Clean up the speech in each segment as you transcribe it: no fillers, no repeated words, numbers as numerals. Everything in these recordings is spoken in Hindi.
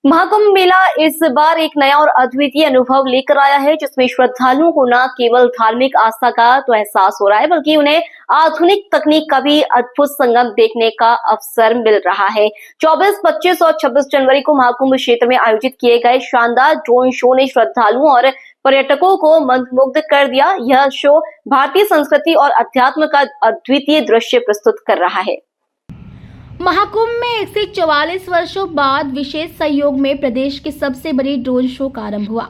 महाकुंभ मेला इस बार एक नया और अद्वितीय अनुभव लेकर आया है, जिसमें श्रद्धालुओं को न केवल धार्मिक आस्था का तो एहसास हो रहा है, बल्कि उन्हें आधुनिक तकनीक का भी अद्भुत संगम देखने का अवसर मिल रहा है। 24, 25 और 26 जनवरी को महाकुंभ क्षेत्र में आयोजित किए गए शानदार ड्रोन शो ने श्रद्धालुओं और पर्यटकों को मंत्रमुग्ध कर दिया। यह शो भारतीय संस्कृति और अध्यात्म का अद्वितीय दृश्य प्रस्तुत कर रहा है। महाकुंभ में 144 वर्षों बाद विशेष सहयोग में प्रदेश के सबसे बड़े ड्रोन शो का आरंभ हुआ।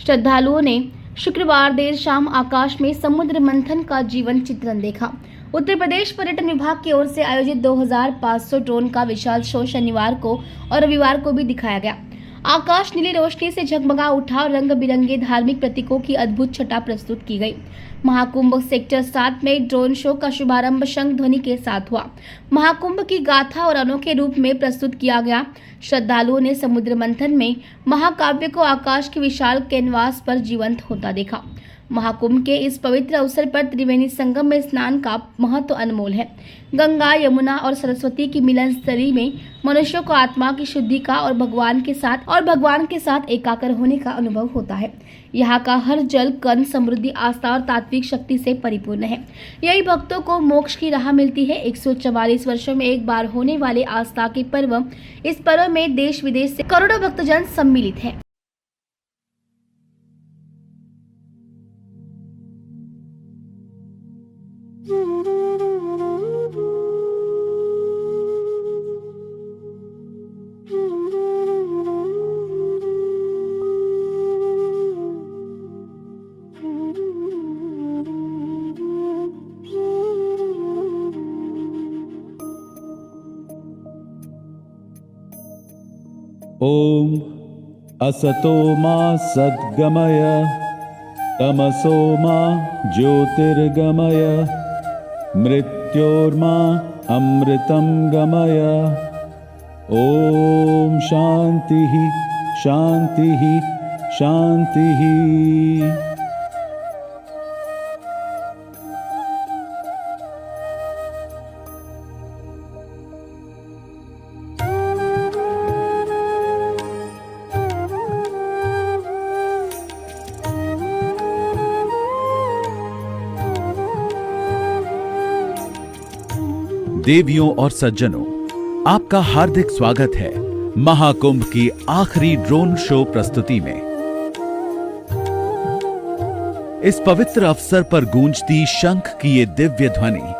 श्रद्धालुओं ने शुक्रवार देर शाम आकाश में समुद्र मंथन का जीवन चित्रण देखा। उत्तर प्रदेश पर्यटन विभाग की ओर से आयोजित 2500 ड्रोन का विशाल शो शनिवार को और रविवार को भी दिखाया गया। आकाश नीली रोशनी से झगमगा उठा और रंग बिरंगे धार्मिक प्रतीकों की अद्भुत छटा प्रस्तुत की गई। महाकुंभ सेक्टर 7 में ड्रोन शो का शुभारंभ शंख ध्वनि के साथ हुआ। महाकुंभ की गाथा और अनोखे रूप में प्रस्तुत किया गया। श्रद्धालुओं ने समुद्र मंथन में महाकाव्य को आकाश के विशाल कैनवास पर जीवंत होता देखा। महाकुंभ के इस पवित्र अवसर पर त्रिवेणी संगम में स्नान का महत्व अनमोल है। गंगा, यमुना और सरस्वती की मिलन स्थली में मनुष्यों को आत्मा की शुद्धि का और भगवान के साथ एकाकार होने का अनुभव होता है। यहाँ का हर जल कण समृद्धि, आस्था और तात्विक शक्ति से परिपूर्ण है। यही भक्तों को मोक्ष की राह मिलती है। 144 वर्षों में एक बार होने वाले आस्था के पर्व, इस पर्व में देश विदेश से करोड़ों भक्तजन सम्मिलित हैं। ओम असतो मा सद्गमय तमसो मा ज्योतिर्गमय मृत्योर्मा अमृतं गमय। ओम शांतिः शांतिः शांतिः। देवियों और सज्जनों, आपका हार्दिक स्वागत है महाकुंभ की आखिरी ड्रोन शो प्रस्तुति में। इस पवित्र अवसर पर गूंजती शंख की ये दिव्य ध्वनि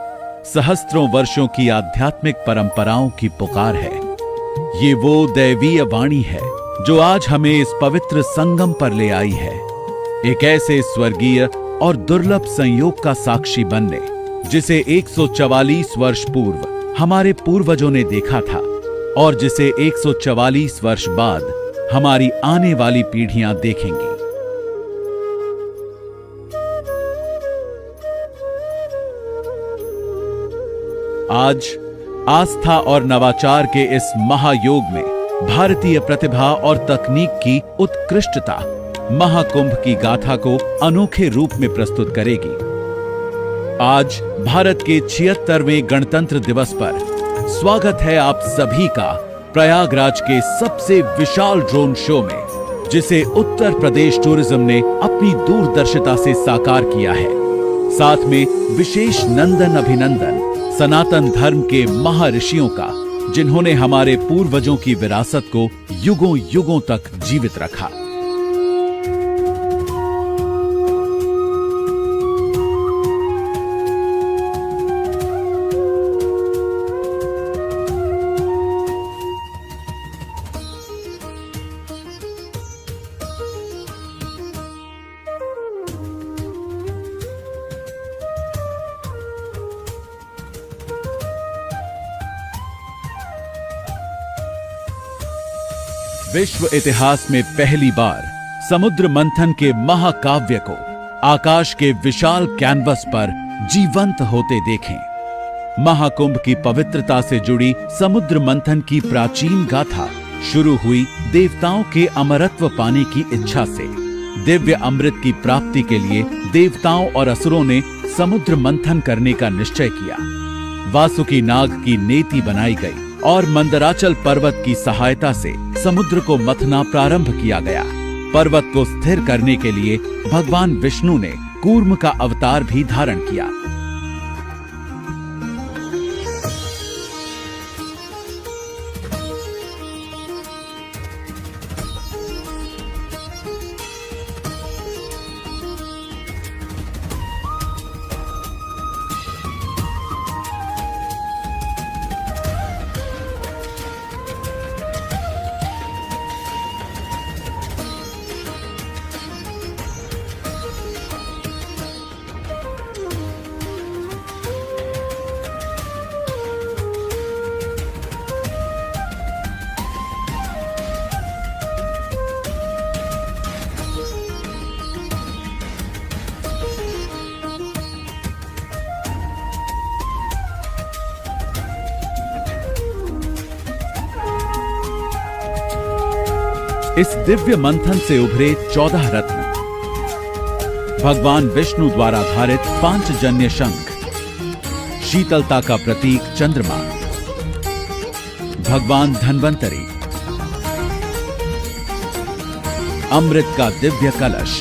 सहस्त्रों वर्षों की आध्यात्मिक परंपराओं की पुकार है। ये वो दैवीय वाणी है जो आज हमें इस पवित्र संगम पर ले आई है, एक ऐसे स्वर्गीय और दुर्लभ संयोग का साक्षी बनने जिसे 144 वर्ष पूर्व हमारे पूर्वजों ने देखा था और जिसे 144 वर्ष बाद हमारी आने वाली पीढ़ियां देखेंगी। आज आस्था और नवाचार के इस महायोग में भारतीय प्रतिभा और तकनीक की उत्कृष्टता महाकुंभ की गाथा को अनोखे रूप में प्रस्तुत करेगी। आज भारत के 76वें गणतंत्र दिवस पर स्वागत है आप सभी का प्रयागराज के सबसे विशाल ड्रोन शो में, जिसे उत्तर प्रदेश टूरिज्म ने अपनी दूरदर्शिता से साकार किया है। साथ में विशेष नंदन अभिनंदन सनातन धर्म के महर्षियों का, जिन्होंने हमारे पूर्वजों की विरासत को युगों युगों तक जीवित रखा। विश्व इतिहास में पहली बार समुद्र मंथन के महाकाव्य को आकाश के विशाल कैनवस पर जीवंत होते देखें। महाकुंभ की पवित्रता से जुड़ी समुद्र मंथन की प्राचीन गाथा शुरू हुई देवताओं के अमरत्व पाने की इच्छा से। दिव्य अमृत की प्राप्ति के लिए देवताओं और असुरों ने समुद्र मंथन करने का निश्चय किया। वासुकी नाग की नेति बनाई गई और मंदराचल पर्वत की सहायता से समुद्र को मथना प्रारंभ किया गया। पर्वत को स्थिर करने के लिए भगवान विष्णु ने कूर्म का अवतार भी धारण किया। इस दिव्य मंथन से उभरे 14 रत्न, भगवान विष्णु द्वारा धारित पांचजन्य शंख, शीतलता का प्रतीक चंद्रमा, भगवान धन्वंतरी, अमृत का दिव्य कलश,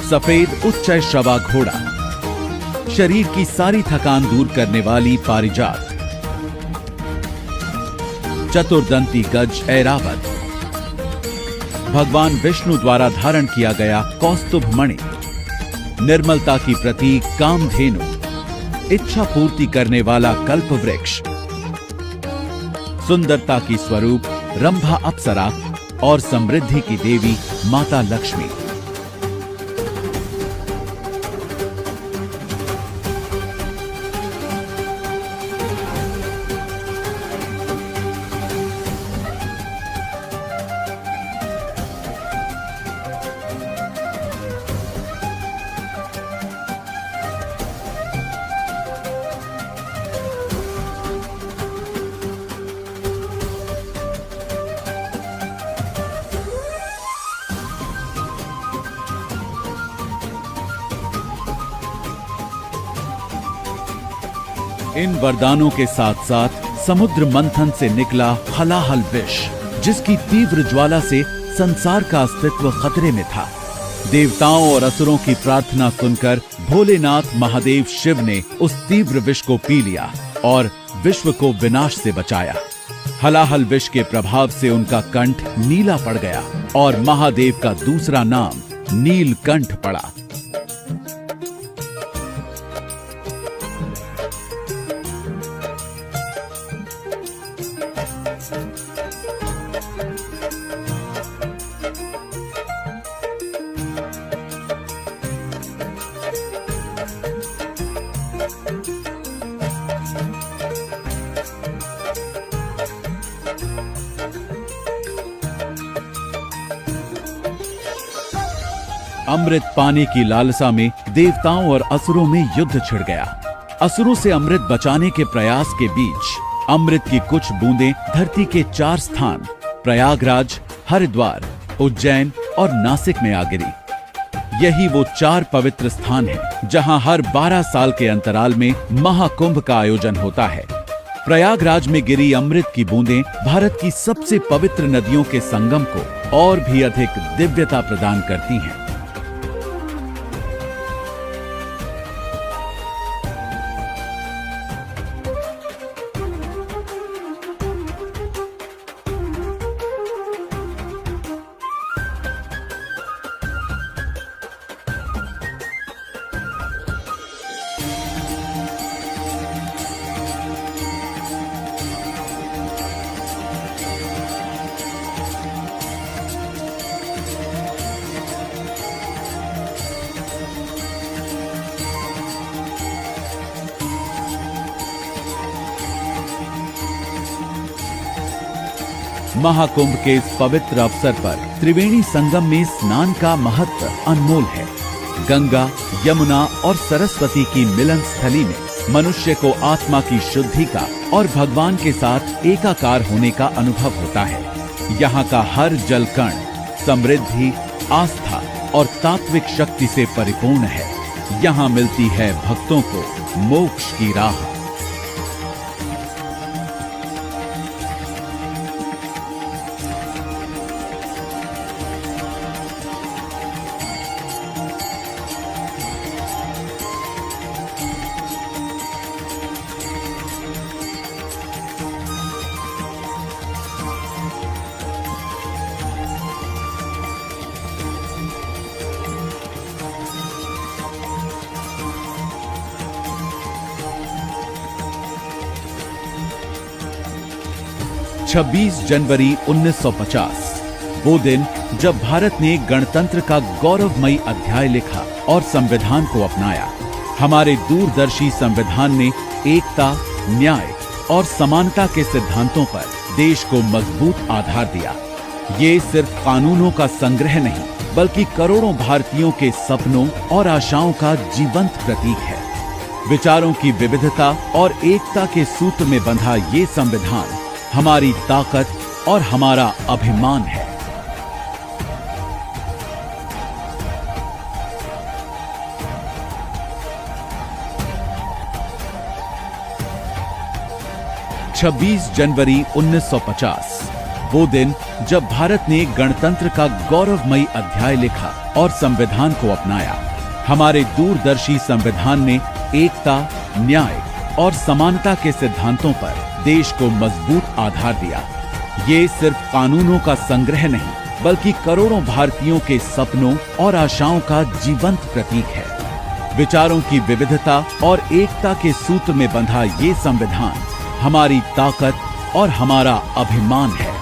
सफेद उच्चैःश्रवा घोड़ा, शरीर की सारी थकान दूर करने वाली पारिजात, चतुर्दंती गज ऐरावत, भगवान विष्णु द्वारा धारण किया गया कौस्तुभ मणि, निर्मलता की प्रतीक कामधेनु, इच्छा पूर्ति करने वाला कल्प वृक्ष, सुंदरता की स्वरूप रंभा अप्सरा और समृद्धि की देवी माता लक्ष्मी। इन वरदानों के साथ साथ समुद्र मंथन से निकला हलाहल विष, जिसकी तीव्र ज्वाला से संसार का अस्तित्व खतरे में था। देवताओं और असुरों की प्रार्थना सुनकर भोलेनाथ महादेव शिव ने उस तीव्र विष को पी लिया और विश्व को विनाश से बचाया। हलाहल विष के प्रभाव से उनका कंठ नीला पड़ गया और महादेव का दूसरा नाम नीलकंठ पड़ा। अमृत पाने की लालसा में देवताओं और असुरों में युद्ध छिड़ गया। असुरों से अमृत बचाने के प्रयास के बीच अमृत की कुछ बूंदें धरती के 4 स्थान प्रयागराज, हरिद्वार, उज्जैन और नासिक में आ गिरी। यही वो 4 पवित्र स्थान हैं जहां हर 12 साल के अंतराल में महाकुंभ का आयोजन होता है। प्रयागराज में गिरी अमृत की बूंदें भारत की सबसे पवित्र नदियों के संगम को और भी अधिक दिव्यता प्रदान करती हैं। महाकुंभ के इस पवित्र अवसर पर त्रिवेणी संगम में स्नान का महत्व अनमोल है। गंगा, यमुना और सरस्वती की मिलन स्थली में मनुष्य को आत्मा की शुद्धि का और भगवान के साथ एकाकार होने का अनुभव होता है। यहाँ का हर जल कण समृद्धि, आस्था और तात्विक शक्ति से परिपूर्ण है। यहाँ मिलती है भक्तों को मोक्ष की राह। 26 जनवरी 1950 वो दिन जब भारत ने गणतंत्र का गौरवमयी अध्याय लिखा और संविधान को अपनाया। हमारे दूरदर्शी संविधान ने एकता, न्याय और समानता के सिद्धांतों पर देश को मजबूत आधार दिया। ये सिर्फ कानूनों का संग्रह नहीं, बल्कि करोड़ों भारतीयों के सपनों और आशाओं का जीवंत प्रतीक है। विचारों की विविधता और एकता के सूत्र में बंधा ये संविधान हमारी ताकत और हमारा अभिमान है। छब्बीस जनवरी 1950 वो दिन जब भारत ने गणतंत्र का गौरवमयी अध्याय लिखा और संविधान को अपनाया। हमारे दूरदर्शी संविधान ने एकता, न्याय और समानता के सिद्धांतों पर देश को मजबूत आधार दिया। ये सिर्फ कानूनों का संग्रह नहीं, बल्कि करोड़ों भारतीयों के सपनों और आशाओं का जीवंत प्रतीक है। विचारों की विविधता और एकता के सूत्र में बंधा ये संविधान हमारी ताकत और हमारा अभिमान है।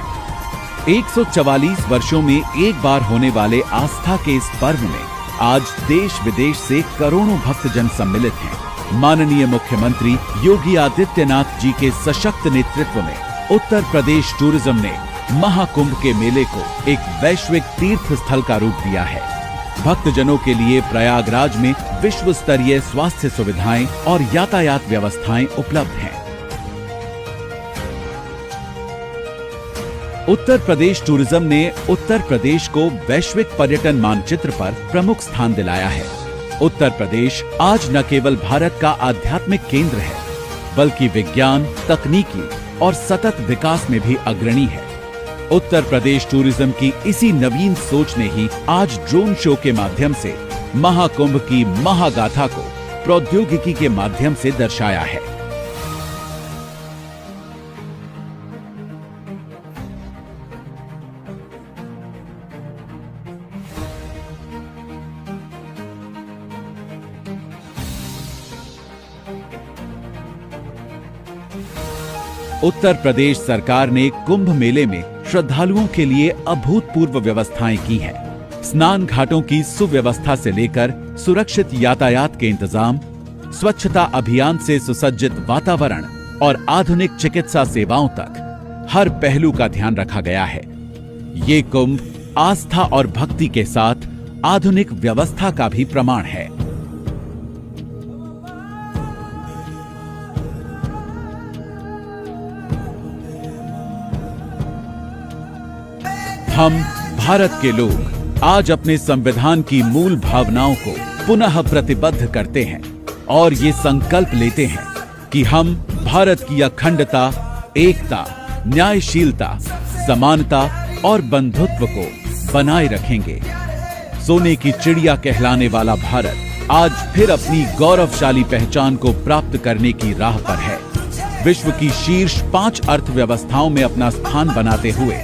144 वर्षों में एक बार होने वाले आस्था के इस पर्व में आज देश विदेश से करोड़ों भक्तजन सम्मिलित हैं। माननीय मुख्यमंत्री योगी आदित्यनाथ जी के सशक्त नेतृत्व में उत्तर प्रदेश टूरिज्म ने महाकुंभ के मेले को एक वैश्विक तीर्थ स्थल का रूप दिया है। भक्तजनों के लिए प्रयागराज में विश्व स्तरीय स्वास्थ्य सुविधाएं और यातायात व्यवस्थाएं उपलब्ध हैं। उत्तर प्रदेश टूरिज्म ने उत्तर प्रदेश को वैश्विक पर्यटन मानचित्र पर प्रमुख स्थान दिलाया है। उत्तर प्रदेश आज न केवल भारत का आध्यात्मिक केंद्र है, बल्कि विज्ञान, तकनीकी और सतत विकास में भी अग्रणी है। उत्तर प्रदेश टूरिज्म की इसी नवीन सोच ने ही आज ड्रोन शो के माध्यम से महाकुंभ की महागाथा को प्रौद्योगिकी के माध्यम से दर्शाया है। उत्तर प्रदेश सरकार ने कुंभ मेले में श्रद्धालुओं के लिए अभूतपूर्व व्यवस्थाएं की हैं। स्नान घाटों की सुव्यवस्था से लेकर सुरक्षित यातायात के इंतजाम, स्वच्छता अभियान से सुसज्जित वातावरण और आधुनिक चिकित्सा सेवाओं तक हर पहलू का ध्यान रखा गया है। ये कुंभ आस्था और भक्ति के साथ आधुनिक व्यवस्था का भी प्रमाण है। हम भारत के लोग आज अपने संविधान की मूल भावनाओं को पुनः प्रतिबद्ध करते हैं और ये संकल्प लेते हैं कि हम भारत की अखंडता, एकता, न्यायशीलता, समानता और बंधुत्व को बनाए रखेंगे। सोने की चिड़िया कहलाने वाला भारत आज फिर अपनी गौरवशाली पहचान को प्राप्त करने की राह पर है। विश्व की शीर्ष 5 अर्थव्यवस्थाओं में अपना स्थान बनाते हुए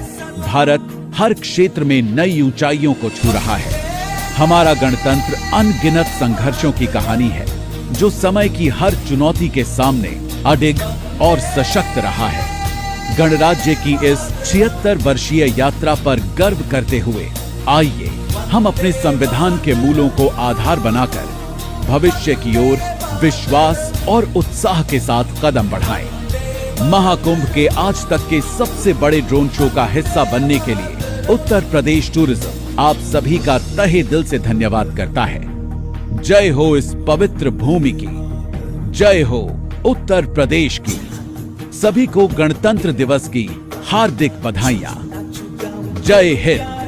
भारत हर क्षेत्र में नई ऊंचाइयों को छू रहा है। हमारा गणतंत्र अनगिनत संघर्षों की कहानी है, जो समय की हर चुनौती के सामने अडिग और सशक्त रहा है। गणराज्य की इस 76 वर्षीय यात्रा पर गर्व करते हुए आइए हम अपने संविधान के मूलों को आधार बनाकर भविष्य की ओर विश्वास और उत्साह के साथ कदम बढ़ाएं। महाकुंभ के आज तक के सबसे बड़े ड्रोन शो का हिस्सा बनने के लिए उत्तर प्रदेश टूरिज्म आप सभी का तहे दिल से धन्यवाद करता है। जय हो इस पवित्र भूमि की, जय हो उत्तर प्रदेश की। सभी को गणतंत्र दिवस की हार्दिक बधाइयां। जय हिंद।